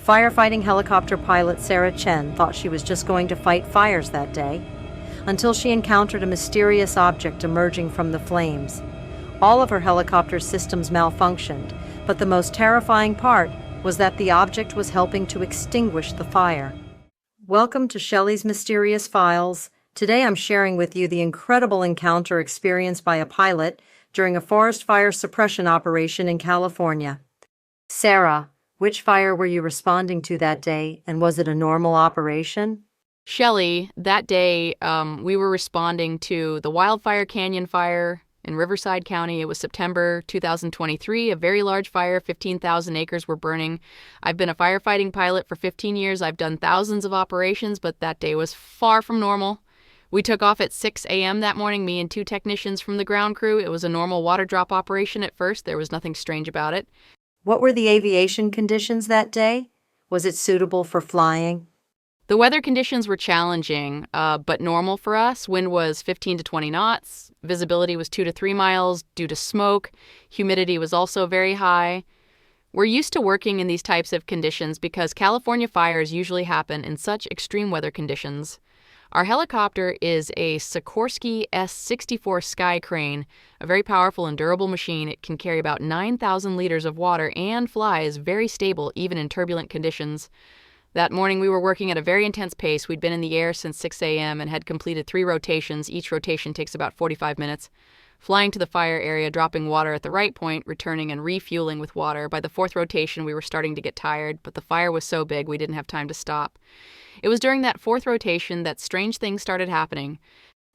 Firefighting helicopter pilot Sarah Chen thought she was just going to fight fires that day, until she encountered a mysterious object emerging from the flames. All of her helicopter systems malfunctioned, but the most terrifying part was that the object was helping to extinguish the fire. Welcome to Shelley's Mysterious Files. Today I'm sharing with you the incredible encounter experienced by a pilot during a forest fire suppression operation in California. Sarah, which fire were you responding to that day, and was it a normal operation? Shelley, that day we were responding to the Wildfire Canyon fire in Riverside County. It was September 2023, a very large fire, 15,000 acres were burning. I've been a firefighting pilot for 15 years. I've done thousands of operations, but that day was far from normal. We took off at 6 a.m. that morning, me and 2 technicians from the ground crew. It was a normal water drop operation at first. There was nothing strange about it. What were the aviation conditions that day? Was it suitable for flying? The weather conditions were challenging, but normal for us. Wind was 15 to 20 knots. Visibility was 2 to 3 miles due to smoke. Humidity was also very high. We're used to working in these types of conditions because California fires usually happen in such extreme weather conditions. Our helicopter is a Sikorsky S-64 Skycrane, a very powerful and durable machine. It can carry about 9,000 liters of water and flies very stable even in turbulent conditions. That morning we were working at a very intense pace. We'd been in the air since 6 a.m. and had completed 3 rotations. Each rotation takes about 45 minutes. Flying to the fire area, dropping water at the right point, returning and refueling with water. By the 4th rotation we were starting to get tired, but the fire was so big we didn't have time to stop. It was during that 4th rotation that strange things started happening.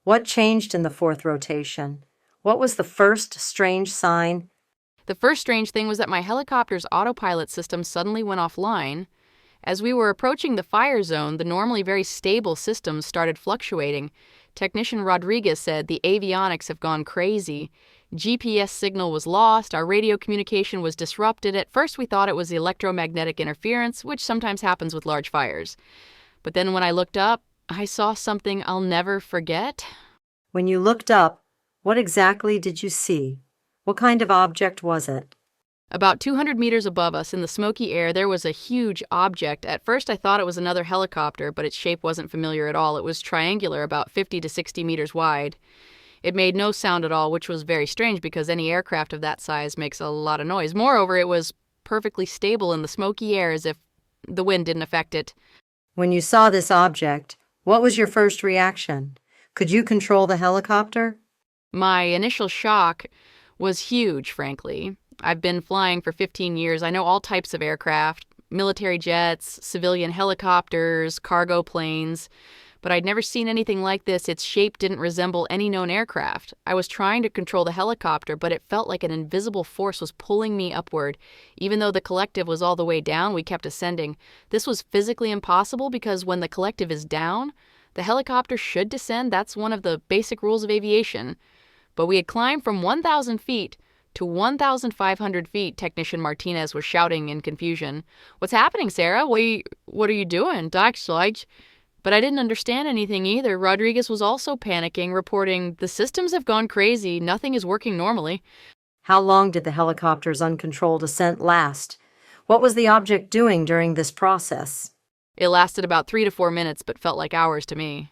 What changed in the 4th rotation? What was the first strange sign? The first strange thing was that my helicopter's autopilot system suddenly went offline. As we were approaching the fire zone, the normally very stable systems started fluctuating. Technician Rodriguez said the avionics have gone crazy. GPS signal was lost, our radio communication was disrupted. At first we thought it was electromagnetic interference, which sometimes happens with large fires. But then when I looked up, I saw something I'll never forget. When you looked up, what exactly did you see? What kind of object was it? About 200 meters above us in the smoky air, there was a huge object. At first I thought it was another helicopter, but its shape wasn't familiar at all. It was triangular, about 50 to 60 meters wide. It made no sound at all, which was very strange because any aircraft of that size makes a lot of noise. Moreover, it was perfectly stable in the smoky air as if the wind didn't affect it. When you saw this object, what was your first reaction? Could you control the helicopter? My initial shock was huge, frankly. I've been flying for 15 years. I know all types of aircraft, military jets, civilian helicopters, cargo planes, but I'd never seen anything like this. Its shape didn't resemble any known aircraft. I was trying to control the helicopter, but it felt like an invisible force was pulling me upward. Even though the collective was all the way down, we kept ascending. This was physically impossible because when the collective is down, the helicopter should descend. That's one of the basic rules of aviation. But we had climbed from 1,000 feet to 1,500 feet, Technician Martinez was shouting in confusion. "What's happening, Sarah? What are you doing?" But I didn't understand anything either. Rodriguez was also panicking, reporting, "The systems have gone crazy. Nothing is working normally." How long did the helicopter's uncontrolled ascent last? What was the object doing during this process? It lasted about 3 to 4 minutes, but felt like hours to me.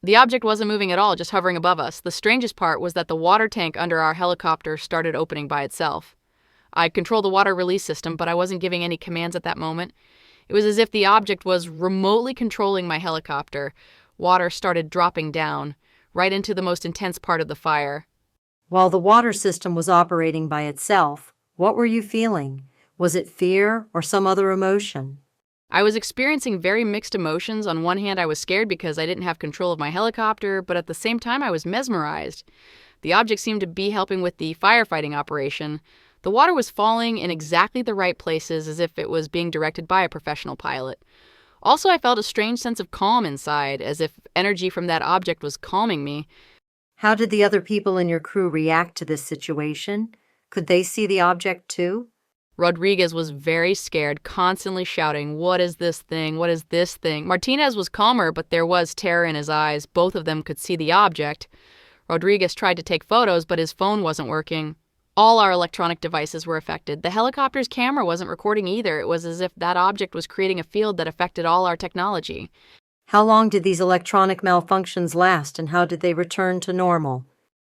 The object wasn't moving at all, just hovering above us. The strangest part was that the water tank under our helicopter started opening by itself. I controlled the water release system, but I wasn't giving any commands at that moment. It was as if the object was remotely controlling my helicopter. Water started dropping down, right into the most intense part of the fire. While the water system was operating by itself, what were you feeling? Was it fear or some other emotion? I was experiencing very mixed emotions. On one hand, I was scared because I didn't have control of my helicopter, but at the same time, I was mesmerized. The object seemed to be helping with the firefighting operation. The water was falling in exactly the right places, as if it was being directed by a professional pilot. Also, I felt a strange sense of calm inside, as if energy from that object was calming me. How did the other people in your crew react to this situation? Could they see the object too? Rodriguez was very scared, constantly shouting, "What is this thing? What is this thing?" Martinez was calmer, but there was terror in his eyes. Both of them could see the object. Rodriguez tried to take photos, but his phone wasn't working. All our electronic devices were affected. The helicopter's camera wasn't recording either. It was as if that object was creating a field that affected all our technology. How long did these electronic malfunctions last, and how did they return to normal?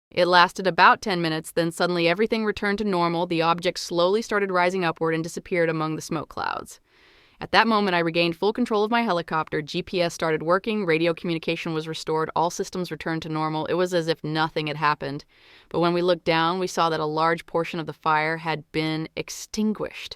It lasted about 10 minutes, then suddenly everything returned to normal. The object slowly started rising upward and disappeared among the smoke clouds. At that moment, I regained full control of my helicopter. GPS started working, radio communication was restored, all systems returned to normal. It was as if nothing had happened. But when we looked down, we saw that a large portion of the fire had been extinguished.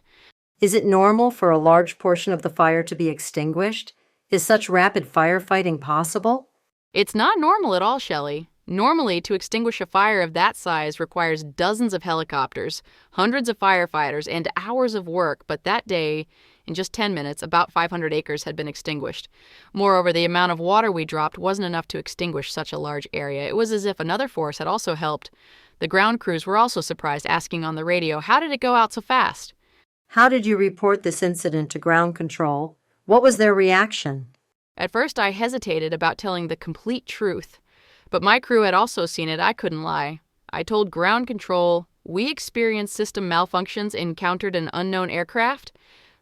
Is it normal for a large portion of the fire to be extinguished? Is such rapid firefighting possible? It's not normal at all, Shelley. Normally, to extinguish a fire of that size requires dozens of helicopters, hundreds of firefighters, and hours of work, but that day, in just 10 minutes, about 500 acres had been extinguished. Moreover, the amount of water we dropped wasn't enough to extinguish such a large area. It was as if another force had also helped. The ground crews were also surprised, asking on the radio, "How did it go out so fast?" How did you report this incident to ground control? What was their reaction? At first, I hesitated about telling the complete truth. But my crew had also seen it. I couldn't lie. I told ground control, "We experienced system malfunctions, encountered an unknown aircraft."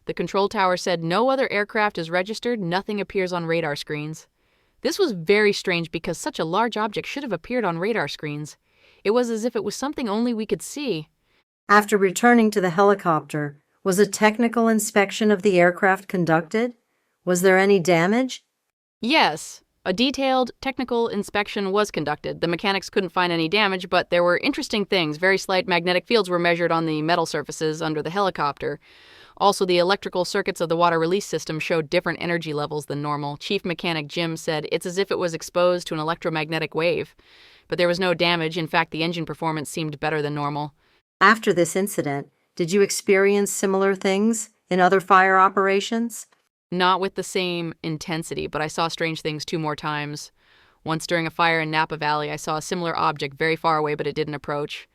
The control tower said, "No other aircraft is registered. Nothing appears on radar screens." This was very strange because such a large object should have appeared on radar screens. It was as if it was something only we could see. After returning to the helicopter, was a technical inspection of the aircraft conducted? Was there any damage? Yes. A detailed technical inspection was conducted. The mechanics couldn't find any damage, but there were interesting things. Very slight magnetic fields were measured on the metal surfaces under the helicopter. Also, the electrical circuits of the water release system showed different energy levels than normal. Chief Mechanic Jim said it's as if it was exposed to an electromagnetic wave. But there was no damage. In fact, the engine performance seemed better than normal. After this incident, did you experience similar things in other fire operations? Not with the same intensity, but I saw strange things 2 more times. Once during a fire in Napa Valley, I saw a similar object very far away, but it didn't approach.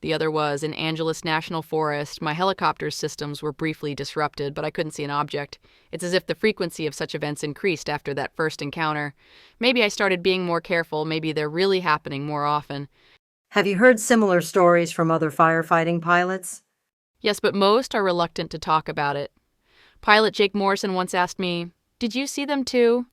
The other was in Angeles National Forest. My helicopter's systems were briefly disrupted, but I couldn't see an object. It's as if the frequency of such events increased after that first encounter. Maybe I started being more careful. Maybe they're really happening more often. Have you heard similar stories from other firefighting pilots? Yes, but most are reluctant to talk about it. Pilot Jake Morrison once asked me, "Did you see them too?"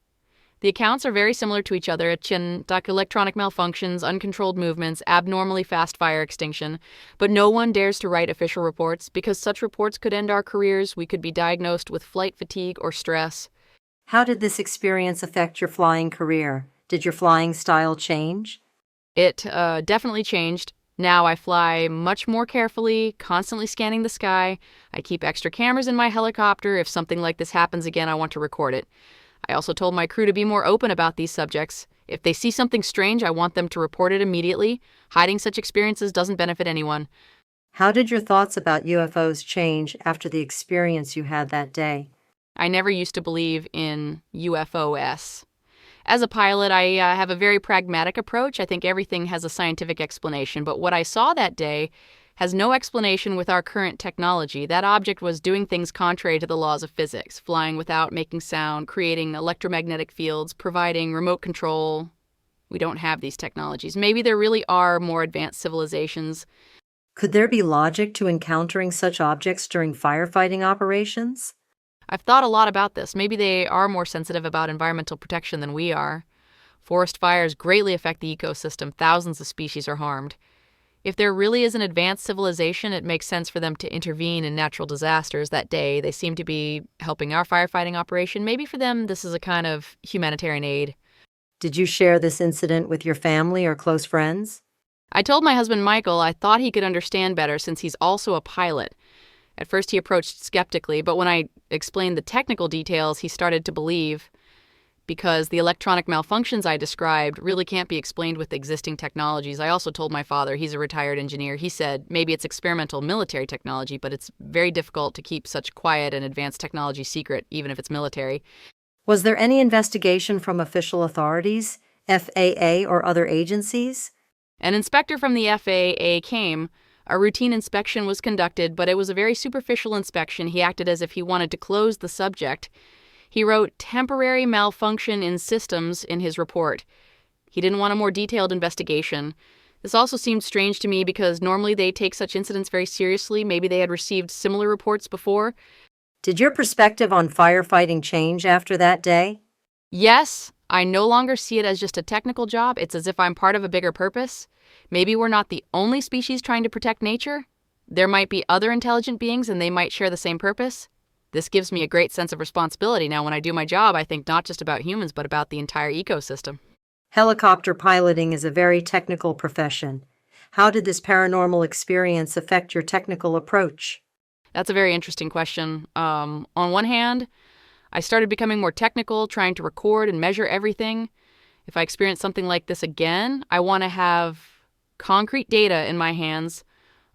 The accounts are very similar to each other. Electronic malfunctions, uncontrolled movements, abnormally fast fire extinction. But no one dares to write official reports because such reports could end our careers. We could be diagnosed with flight fatigue or stress. How did this experience affect your flying career? Did your flying style change? It definitely changed. Now I fly much more carefully, constantly scanning the sky. I keep extra cameras in my helicopter. If something like this happens again, I want to record it. I also told my crew to be more open about these subjects. If they see something strange, I want them to report it immediately. Hiding such experiences doesn't benefit anyone. How did your thoughts about UFOs change after the experience you had that day? I never used to believe in UFOs. As a pilot, I have a very pragmatic approach. I think everything has a scientific explanation, but what I saw that day has no explanation with our current technology. That object was doing things contrary to the laws of physics, flying without making sound, creating electromagnetic fields, providing remote control. We don't have these technologies. Maybe there really are more advanced civilizations. Could there be logic to encountering such objects during firefighting operations? I've thought a lot about this. Maybe they are more sensitive about environmental protection than we are. Forest fires greatly affect the ecosystem. Thousands of species are harmed. If there really is an advanced civilization, it makes sense for them to intervene in natural disasters. That day, they seem to be helping our firefighting operation. Maybe for them, this is a kind of humanitarian aid. Did you share this incident with your family or close friends? I told my husband Michael I thought he could understand better since he's also a pilot. At first, he approached skeptically, but when I explained the technical details, he started to believe, because the electronic malfunctions I described really can't be explained with existing technologies. I also told my father, he's a retired engineer. He said maybe it's experimental military technology, but it's very difficult to keep such quiet and advanced technology secret, even if it's military. Was there any investigation from official authorities, FAA or other agencies? An inspector from the FAA came. A routine inspection was conducted, but it was a very superficial inspection. He acted as if he wanted to close the subject. He wrote temporary malfunction in systems in his report. He didn't want a more detailed investigation. This also seemed strange to me because normally they take such incidents very seriously. Maybe they had received similar reports before. Did your perspective on firefighting change after that day? Yes, I no longer see it as just a technical job. It's as if I'm part of a bigger purpose. Maybe we're not the only species trying to protect nature. There might be other intelligent beings and they might share the same purpose. This gives me a great sense of responsibility. Now, when I do my job, I think not just about humans, but about the entire ecosystem. Helicopter piloting is a very technical profession. How did this paranormal experience affect your technical approach? That's a very interesting question. On one hand, I started becoming more technical, trying to record and measure everything. If I experience something like this again, I want to have concrete data in my hands.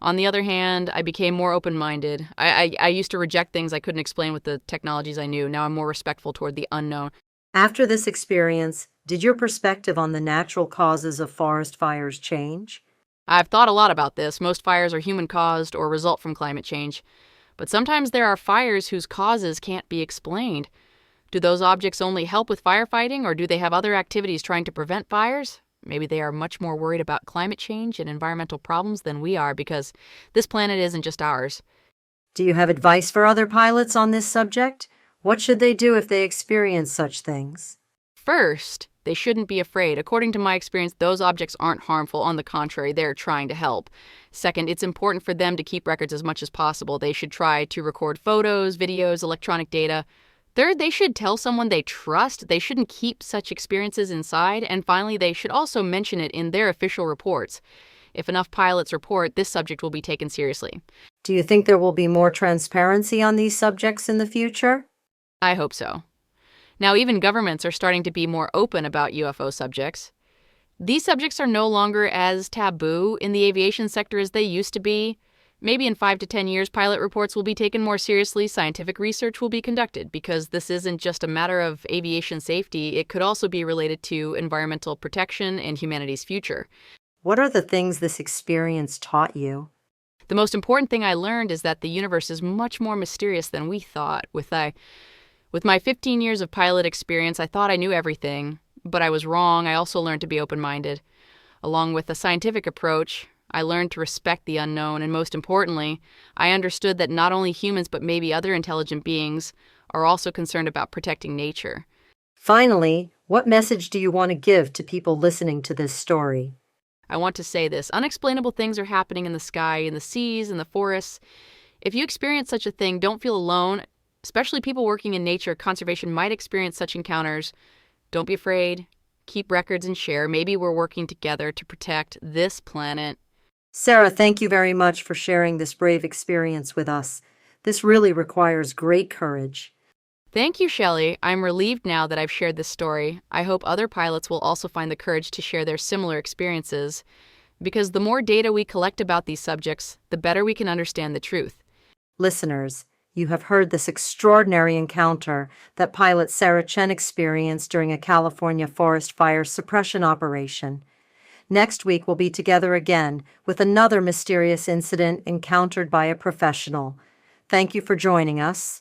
On the other hand, I became more open-minded. I used to reject things I couldn't explain with the technologies I knew. Now I'm more respectful toward the unknown. After this experience, did your perspective on the natural causes of forest fires change? I've thought a lot about this. Most fires are human-caused or result from climate change. But sometimes there are fires whose causes can't be explained. Do those objects only help with firefighting, or do they have other activities trying to prevent fires? Maybe they are much more worried about climate change and environmental problems than we are, because this planet isn't just ours. Do you have advice for other pilots on this subject? What should they do if they experience such things? First, they shouldn't be afraid. According to my experience, those objects aren't harmful. On the contrary, they're trying to help. Second, it's important for them to keep records as much as possible. They should try to record photos, videos, electronic data. Third, they should tell someone they trust. They shouldn't keep such experiences inside. And finally, they should also mention it in their official reports. If enough pilots report, this subject will be taken seriously. Do you think there will be more transparency on these subjects in the future? I hope so. Now, even governments are starting to be more open about UFO subjects. These subjects are no longer as taboo in the aviation sector as they used to be. Maybe in 5 to 10 years, pilot reports will be taken more seriously, scientific research will be conducted, because this isn't just a matter of aviation safety, it could also be related to environmental protection and humanity's future. What are the things this experience taught you? The most important thing I learned is that the universe is much more mysterious than we thought. With my 15 years of pilot experience, I thought I knew everything, but I was wrong. I also learned to be open-minded. Along with a scientific approach, I learned to respect the unknown, and most importantly, I understood that not only humans but maybe other intelligent beings are also concerned about protecting nature. Finally, what message do you want to give to people listening to this story? I want to say this. Unexplainable things are happening in the sky, in the seas, in the forests. If you experience such a thing, don't feel alone. Especially people working in nature conservation might experience such encounters. Don't be afraid. Keep records and share. Maybe we're working together to protect this planet. Sarah, thank you very much for sharing this brave experience with us. This really requires great courage. Thank you, Shelley. I'm relieved now that I've shared this story. I hope other pilots will also find the courage to share their similar experiences, because the more data we collect about these subjects, the better we can understand the truth. Listeners, you have heard this extraordinary encounter that pilot Sarah Chen experienced during a California forest fire suppression operation. Next week, we'll be together again with another mysterious incident encountered by a professional. Thank you for joining us.